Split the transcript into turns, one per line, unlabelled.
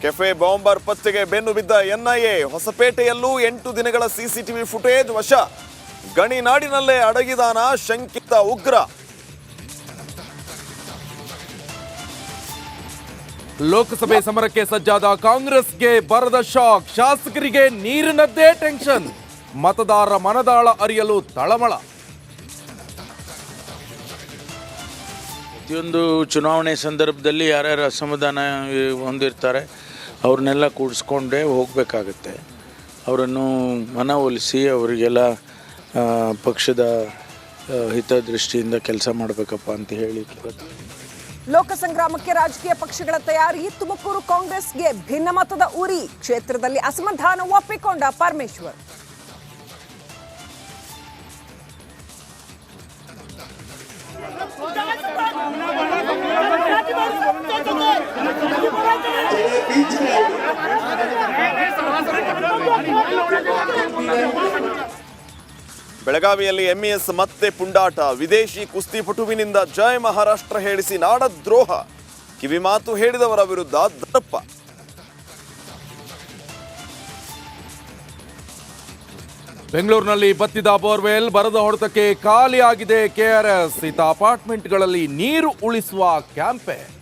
Cafe bomber ಪತ್ತೆಗೆ ಬೆನ್ನು ಬಿದ್ದ ಎನ್ಐಎ. ಹೊಸಪೇಟೆಯಲ್ಲೂ 8 ದಿನಗಳ ಸಿಸಿಟಿವಿ ಫುಟೇಜ್ ವಶ. ಗಣಿನಾಡಿನಲ್ಲೇ ಅಡಗಿದಾನ ಶಂಕಿತ ಉಗ್ರ.
ಲೋಕಸಭೆ ಸಮರಕ್ಕೆ ಸಜ್ಜಾದ ಕಾಂಗ್ರೆಸ್ಗೆ ಬರದ ಶಾಕ್. ಶಾಸಕರಿಗೆ ನೀರಿನದ್ದೇ ಟೆನ್ಷನ್. ಮತದಾರರ ಮನದಾಳ ಅರಿಯಲು ತಳಮಳ.
ಪ್ರತಿಯೊಂದು ಚುನಾವಣೆ ಸಂದರ್ಭದಲ್ಲಿ ಯಾರ್ಯಾರು ಅಸಮಾಧಾನ ಹೊಂದಿರ್ತಾರೆ ಅವ್ರನ್ನೆಲ್ಲ ಕೂಡಿಸ್ಕೊಂಡೇ ಹೋಗಬೇಕಾಗತ್ತೆ. ಅವರನ್ನು ಮನವೊಲಿಸಿ ಅವರಿಗೆಲ್ಲ ಪಕ್ಷದ ಹಿತದೃಷ್ಟಿಯಿಂದ ಕೆಲಸ ಮಾಡಬೇಕಪ್ಪ ಅಂತ ಹೇಳಿ.
ಲೋಕ ಸಂಗ್ರಾಮಕ್ಕೆ ರಾಜಕೀಯ ಪಕ್ಷಗಳ ತಯಾರಿ. ತುಮಕೂರು ಕಾಂಗ್ರೆಸ್ಗೆ ಭಿನ್ನಮತದ ಉರಿ. ಕ್ಷೇತ್ರದಲ್ಲಿ ಅಸಮಾಧಾನ ಒಪ್ಪಿಕೊಂಡ ಪರಮೇಶ್ವರ್.
ಬೆಳಗಾವಿಯಲ್ಲಿ ಎಂಇಎಸ್ ಮತ್ತೆ ಪುಂಡಾಟ. ವಿದೇಶಿ ಕುಸ್ತಿಪಟುವಿನಿಂದ ಜಯ ಮಹಾರಾಷ್ಟ್ರ ಹೇಳಿಸಿ ನಾಡದ್ರೋಹ. ಕಿವಿಮಾತು ಹೇಳಿದವರ ವಿರುದ್ಧ ದರ್ಪ.
ಬೆಂಗಳೂರಿನಲ್ಲಿ ಬತ್ತಿದ ಬೋರ್ವೆಲ್. ಬರದ ಹೊಡೆತಕ್ಕೆ ಖಾಲಿಯಾಗಿದೆ ಕೆಆರ್ಎಸ್. ಇತ ಅಪಾರ್ಟ್ಮೆಂಟ್ಗಳಲ್ಲಿ ನೀರು ಉಳಿಸುವ ಕ್ಯಾಂಪೇನ್.